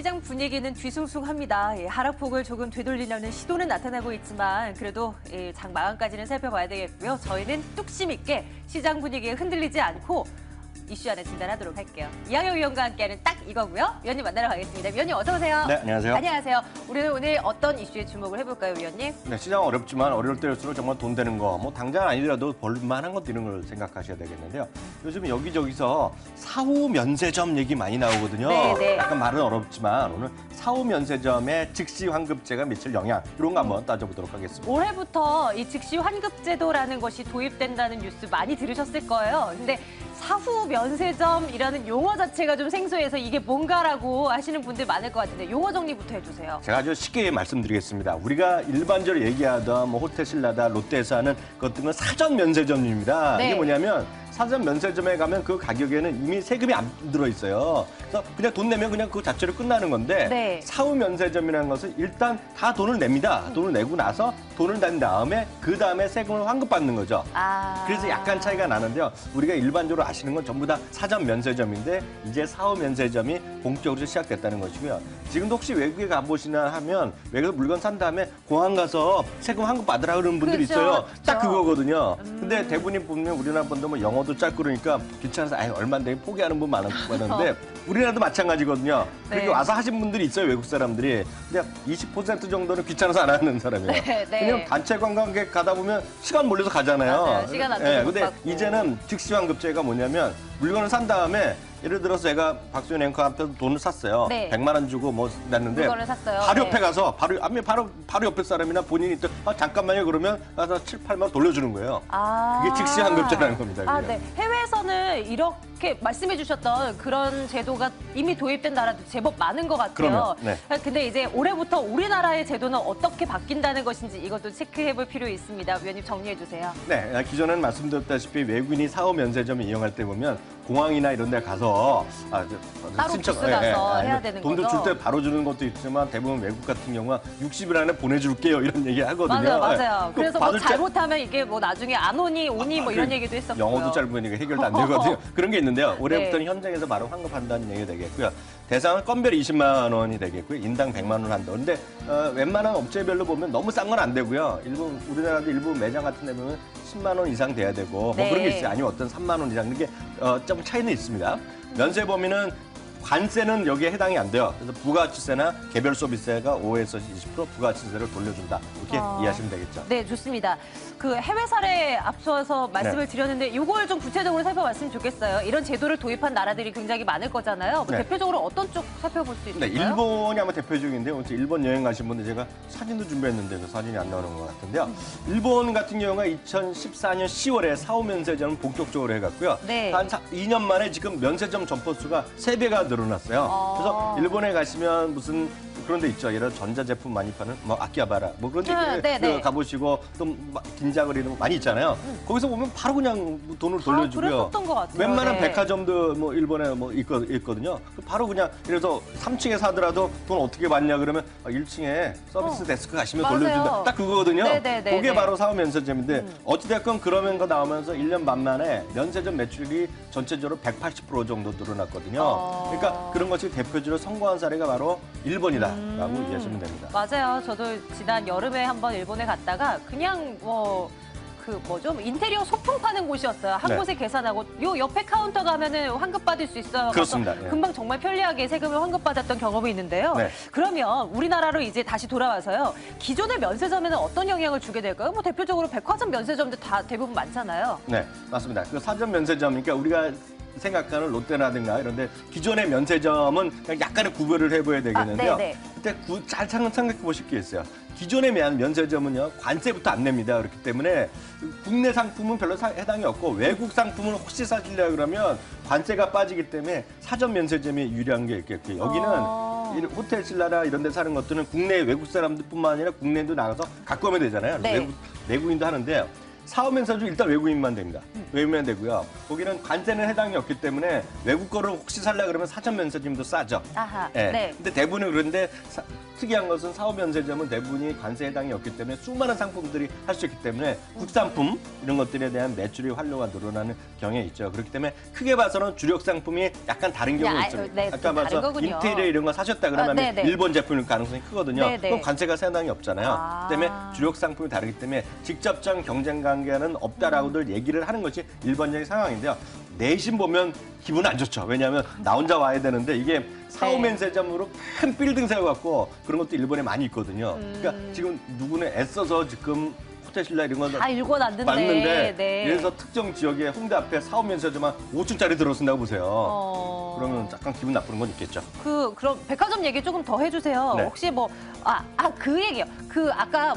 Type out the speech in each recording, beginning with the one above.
시장 분위기는 뒤숭숭합니다. 하락폭을 조금 되돌리려는 시도는 나타나고 있지만 그래도 장 마감까지는 살펴봐야 되겠고요. 저희는 뚝심 있게 시장 분위기에 흔들리지 않고 이슈 하나 진단하도록 할게요. 이학영 위원과 함께하는 딱 이거고요. 위원님 만나러 가겠습니다. 위원님 어서 오세요. 네, 안녕하세요. 안녕하세요. 우리는 오늘 어떤 이슈에 주목을 해볼까요, 위원님? 네, 시장 어렵지만 어려울 때일수록 정말 돈 되는 거, 뭐 당장 아니더라도 벌만한 것 이런 걸 생각하셔야 되겠는데요. 요즘 여기저기서 사후 면세점 얘기 많이 나오거든요. 네. 약간 말은 어렵지만 오늘 사후 면세점의 즉시 환급제가 미칠 영향 이런 거 한번 따져보도록 하겠습니다. 올해부터 이 즉시 환급제도라는 것이 도입된다는 뉴스 많이 들으셨을 거예요. 근데 사후 면세점이라는 용어 자체가 좀 생소해서 이게 뭔가라고 하시는 분들 많을 것 같은데 용어 정리부터 해주세요. 제가 아주 쉽게 말씀드리겠습니다. 우리가 일반적으로 얘기하던 뭐 호텔 신라다, 롯데에서 하는 것들은 사전 면세점입니다. 네. 이게 뭐냐면 사전 면세점에 가면 그 가격에는 이미 세금이 안 들어있어요. 그래서 그냥 돈 내면 그냥 그 자체로 끝나는 건데 네. 사후 면세점이라는 것은 일단 다 돈을 냅니다. 돈을 내고 나서 돈을 낸 다음에 그 다음에 세금을 환급받는 거죠. 그래서 약간 차이가 나는데요. 우리가 일반적으로 아시는 건 전부 다 사전 면세점인데 이제 사후 면세점이 본격적으로 시작됐다는 것이고요. 지금도 혹시 외국에 가보시나 하면 외국에서 물건 산 다음에 공항 가서 세금 환급 받으라 그러는 분들이 그렇죠, 있어요. 그렇죠. 딱 그거거든요. 근데 대부분이 보면 우리나라 분들 뭐 영어도 짧고 그러니까 귀찮아서 아예 얼마인데 포기하는 분 많은데 우리나라도 마찬가지거든요. 그렇게 네. 와서 하신 분들이 있어요, 외국 사람들이. 근데 20% 정도는 귀찮아서 안 하는 사람이에요. 네. 그냥 단체 관광객 가다 보면 시간 몰려서 가잖아요. 맞아요. 시간 안 돼서 못 근데 받고. 이제는 즉시 환급제가 뭐냐면 물건을 산 다음에 예를 들어서 제가 박수현 앵커한테 돈을 샀어요. 네. 100만 원 주고 뭐 냈는데 물건을 샀어요. 바로 네. 옆에 가서 바로 옆에 사람이나 본인이 또 잠깐만요 그러면 가서 7, 8만 원 돌려주는 거예요. 그게 즉시 환급제라는 겁니다. 그냥. 네. 해외에서는 이렇게 말씀해 주셨던 그런 제도가 이미 도입된 나라도 제법 많은 것 같아요. 그럼요. 네. 근데 이제 올해부터 우리나라의 제도는 어떻게 바뀐다는 것인지 이것도 체크해 볼 필요 있습니다. 위원님 정리해 주세요. 네, 기존에는 말씀드렸다시피 외국인이 사후 면세점을 이용할 때 보면 공항이나 이런 데 가서 따로 부스 가서 해야 되는 돈도 거죠? 줄 때 바로 주는 것도 있지만 대부분 외국 같은 경우는 60일 안에 보내줄게요 이런 얘기 하거든요. 맞아요. 네. 그래서 뭐 받을 때 잘못하면 이게 뭐 나중에 안 오니 뭐 이런 얘기도 했었고요. 영어도 짧으니까 해결도 안 되거든요. 그런 게 있는데요. 올해부터는 네. 현장에서 바로 환급한다는 얘기가 되겠고요. 대상은 건별 20만 원이 되겠고요. 인당 100만 원 한다. 근데 웬만한 업체별로 보면 너무 싼 건 안 되고요. 우리나라도 일부 매장 같은 데 보면 10만 원 이상 돼야 되고 네. 뭐 그런 게 있어요. 아니면 어떤 3만 원 이상. 이게 좀 차이는 있습니다. 면세 범위는 관세는 여기에 해당이 안 돼요. 그래서 부가가치세나 개별 소비세가 5에서 20% 부가가치세를 돌려준다. 이렇게 이해하시면 되겠죠. 네, 좋습니다. 그 해외 사례 앞서서 말씀을 드렸는데 이걸 좀 구체적으로 살펴봤으면 좋겠어요. 이런 제도를 도입한 나라들이 굉장히 많을 거잖아요. 뭐 네. 대표적으로 어떤 쪽 살펴볼 수 있을까요? 네, 일본이 아마 대표적인데요. 혹시 일본 여행 가신 분들 제가 사진도 준비했는데 그 사진이 안 나오는 것 같은데요. 일본 같은 경우가 2014년 10월에 사후 면세점을 본격적으로 해갔고요. 네. 한 2년 만에 지금 면세점 점포수가 3배가 늘어났어요. 그래서 일본에 가시면 무슨 그런 데 있죠. 예를 들어 전자제품 많이 파는 뭐 아키하바라 뭐 그런 데 가보시고 또 긴장을 이런 거 많이 있잖아요. 거기서 보면 바로 그냥 돈을 돌려주고요. 그랬었던 것 같아요. 웬만한 네. 백화점도 뭐 일본에 뭐 있거든요. 바로 그냥 그래서 3층에 사더라도 돈 어떻게 받냐 그러면 1층에 서비스 데스크 가시면 맞아요. 돌려준다. 딱 그거거든요. 네네네. 그게 바로 사후 면세점인데 어찌됐건 그런 거 나오면서 1년 반 만에 면세점 매출이 전체적으로 180% 정도 늘어났거든요. 그러니까 그런 것이 대표적으로 성공한 사례가 바로 일본이다라고 이해하시면 됩니다. 맞아요. 저도 지난 여름에 한번 일본에 갔다가 그냥 인테리어 소품 파는 곳이었어요. 한 네. 곳에 계산하고 요 옆에 카운터 가면은 환급 받을 수 있어요. 그렇습니다. 가서 예. 금방 정말 편리하게 세금을 환급 받았던 경험이 있는데요. 네. 그러면 우리나라로 이제 다시 돌아와서요. 기존의 면세점에는 어떤 영향을 주게 될까요? 뭐 대표적으로 백화점 면세점들 다 대부분 많잖아요. 네, 맞습니다. 그 사전 면세점, 그러니까 우리가 생각하는 롯데라든가 이런데 기존의 면세점은 그냥 약간의 구별을 해봐야 되겠는데요. 네네. 그때 잘 생각해 보실 게 있어요. 기존의 면세점은요 관세부터 안 냅니다. 그렇기 때문에 국내 상품은 별로 해당이 없고 외국 상품을 혹시 사시려 그러면 관세가 빠지기 때문에 사전 면세점이 유리한 게 있겠고요. 여기는 호텔 신라나 이런 데 사는 것들은 국내 외국 사람들뿐만 아니라 국내도 나가서 갖고 오면 되잖아요. 네. 외국인도 하는데요. 사후 면세점 일단 외국인만 됩니다. 외국인만 되고요. 거기는 관세는 해당이 없기 때문에 외국 거를 혹시 살려 그러면 사전 면세점도 싸죠. 아하. 예. 네. 근데 대부분은 그런데 특이한 것은 사후면세점은 대부분이 관세 해당이 없기 때문에 수많은 상품들이 할 수 있기 때문에 국산품 이런 것들에 대한 매출이 활로가 늘어나는 경향이 있죠. 그렇기 때문에 크게 봐서는 주력 상품이 약간 다른 경우가 있죠. 네, 아까 봐서 인테리어 이런 거 사셨다 그러면 일본 제품일 가능성이 크거든요. 그럼 관세가 해당이 없잖아요. 그 때문에 주력 상품이 다르기 때문에 직접적 경쟁 관계는 없다라고들 얘기를 하는 것이 일반적인 상황인데요. 내심 보면 기분 안 좋죠. 왜냐하면 나 혼자 와야 되는데 이게 사후면세점으로 큰 빌딩 세워갖고 그런 것도 일본에 많이 있거든요. 그러니까 지금 누구는 애써서 지금 호텔신라 이런 건 다 읽어놨는데 맞는데 그래서 특정 지역에 홍대 앞에 사후면세점 한 5층짜리 들어선다고 보세요. 그러면 약간 기분 나쁘는 건 있겠죠. 그럼 백화점 얘기 조금 더 해주세요. 네. 혹시 그 얘기요. 아까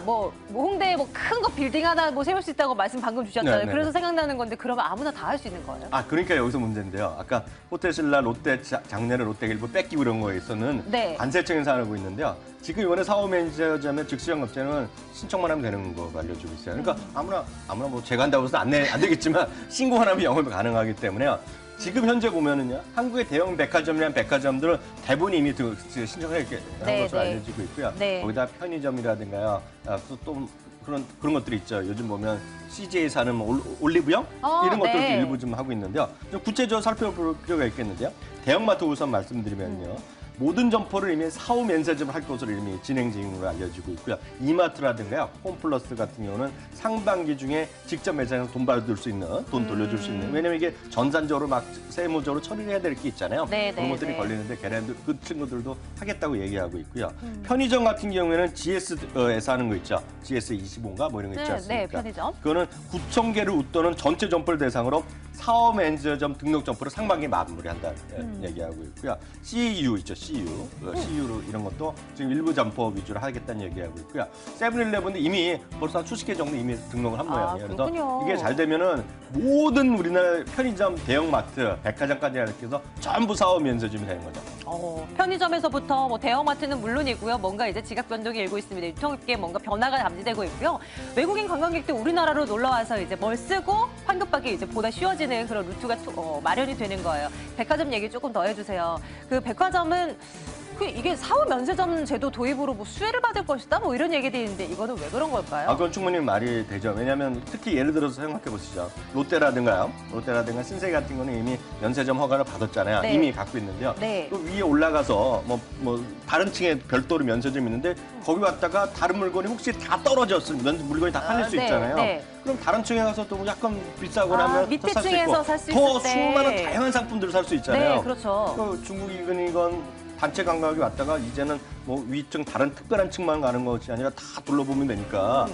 홍대에 큰 거 빌딩 하나 세울 수 있다고 말씀 방금 주셨잖아요. 그래서 생각나는 건데 그러면 아무나 다 할 수 있는 거예요? 그러니까 여기서 문제인데요. 아까 호텔신라 롯데 작년에 롯데일보 뺏기고 이런 거에 있어서는 관세청에서 하고 있는데요. 지금 이번에 사후면세점의 즉시영업제는 신청만 하면 되는 거 알려주고 있어요. 그러니까 아무나 제가 한다고 해서 안 되겠지만 신고만 하면 영업이 가능하기 때문에요. 지금 현재 보면은요, 한국의 대형 백화점이란 백화점들은 대부분 이미 신청을 이렇게 한 것으로 알려지고 있고요. 거기다 편의점이라든가요, 또 그런 것들이 있죠. 요즘 보면 CJ에 사는 올리브영 이런 것들도 일부 좀 하고 있는데요. 좀 구체적으로 살펴볼 필요가 있겠는데요. 대형마트 우선 말씀드리면요. 모든 점포를 이미 사후면세점을 할 것으로 이미 진행 중으로 알려지고 있고요. 이마트라든가요, 홈플러스 같은 경우는 상반기 중에 직접 매장에서 돈 받을 수 있는, 돈 돌려줄 수 있는. 왜냐면 이게 전산적으로 세무적으로 처리를 해야 될 게 있잖아요. 그런 것들이 걸리는데 걔네들 그 친구들도 하겠다고 얘기하고 있고요. 편의점 같은 경우에는 GS에서 하는 거 있죠. GS 25인가 이런 거 있지 않습니까? 네, 편의점. 그거는 9,000개를 웃도는 전체 점포를 대상으로 사후면세점 등록 점포를 상반기에 마무리한다는 얘기하고 있고요. CU 있죠. CU로 이런 것도 지금 일부 점포 위주로 하겠다는 얘기하고 있고요. 세븐일레븐도 이미 벌써 한 70개 정도 이미 등록을 한 모양이에요. 그래서 이게 잘 되면은 모든 우리나라 편의점, 대형마트, 백화점까지 해서 전부 사후면세점이 되는 거죠. 편의점에서부터 대형마트는 물론이고요. 뭔가 이제 지각 변동이 일고 있습니다. 유통업계에 뭔가 변화가 감지되고 있고요. 외국인 관광객들 우리나라로 놀러 와서 이제 뭘 쓰고 환급받기 이제 보다 쉬워지는 그런 루트가 마련이 되는 거예요. 백화점 얘기 조금 더 해주세요. 백화점은 이게 사후면세점 제도 도입으로 수혜를 받을 것이다 이런 얘기도 있는데 이거는 왜 그런 걸까요? 그건 충분히 말이 되죠. 왜냐하면 특히 예를 들어서 생각해 보시죠. 롯데라든가 신세계 같은 거는 이미 면세점 허가를 받았잖아요. 이미 갖고 있는데요. 또 위에 올라가서 다른 층에 별도로 면세점이 있는데 거기 왔다가 다른 물건이 혹시 다 떨어졌으면 물건이 다 팔릴 수 있잖아요. 그럼 다른 층에 가서 또 약간 비싸거나 하면 밑에 더 살 수 있고 층에서 살 수 있을 더 수많은 다양한 상품들을 살 수 있잖아요. 그렇죠. 중국이건 단체 관광이 왔다가 이제는 위층 다른 특별한 층만 가는 것이 아니라 다 둘러보면 되니까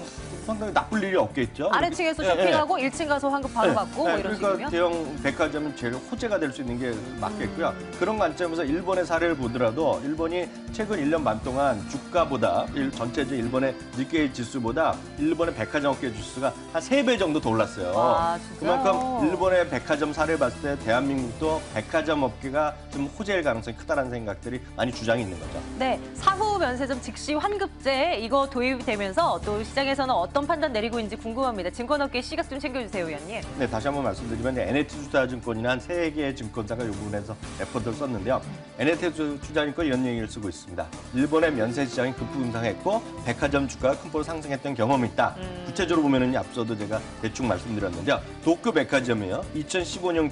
상당히 나쁠 일이 없겠죠. 아래층에서 쇼핑하고 1층 가서 환급 바로 받고 이런 식이면? 그러니까 대형 백화점은 제일 호재가 될 수 있는 게 맞겠고요. 그런 관점에서 일본의 사례를 보더라도 일본이 최근 1년 반 동안 주가보다 전체적 일본의 니케이 지수보다 일본의 백화점 업계 지수가 한 3배 정도 더 올랐어요. 그만큼 일본의 백화점 사례를 봤을 때 대한민국도 백화점 업계가 좀 호재일 가능성이 크다는 생각들이 많이 주장이 있는 거죠. 네, 사후면세점 즉시 환급제 이거 도입되면서 또 시장에서는 어떤 판단 내리고 있는지 궁금합니다. 증권업계 시각 좀 챙겨주세요, 위원님. 네, 다시 한번 말씀드리면 NH투자증권이나 한 3개의 증권사가 이 부분에서 레포트를 썼는데요. NH투자증권 이런 얘기를 쓰고 있습니다. 일본의 면세 시장이 급등상했고 백화점 주가가 큰 폭으로 상승했던 경험이 있다. 구체적으로 보면은 앞서도 제가 대충 말씀드렸는데요. 도쿄 백화점이요. 2015년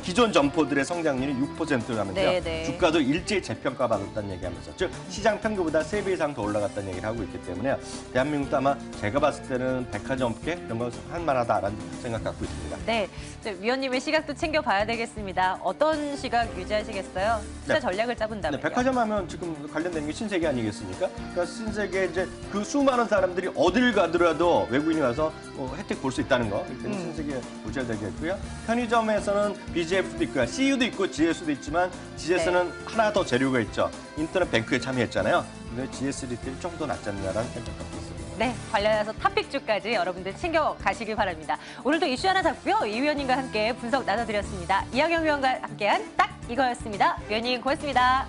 기존 점포들의 성장률이 6%라면서요. 주가도 일제히 재평가받았다는 얘기하면서 즉 시장 평균보다 3배 이상 더 올라갔다는 얘기를 하고 있기 때문에 대한민국도 아마 제가 봤을 때는 백화점 업계 이런 거 할 만하다라는 생각 갖고 있습니다. 네, 위원님의 시각도 챙겨봐야 되겠습니다. 어떤 시각 유지하시겠어요? 투자 전략을 짜본다면요? 백화점 하면 지금 관련된 게 신세계 아니겠습니까? 그러니까 신세계 이제 그 수많은 사람들이 어딜 가더라도 외국인이 와서 혜택 볼 수 있다는 거. 신세계 보셔야 되겠고요. 편의점에서는 BGF도 있고요. CU도 있고 GS도 있지만 GS는 하나 더 재료가 있죠. 인터넷 뱅크에 참여했잖아요. 근데 GS 리테일이 좀 더 낫지 않나라는 생각 갖고 있습니다. 네, 관련해서 탑픽주까지 여러분들 챙겨가시길 바랍니다. 오늘도 이슈 하나 잡고요. 이 위원님과 함께 분석 나눠드렸습니다. 이학영 위원과 함께한 딱 이거였습니다. 위원님 고맙습니다.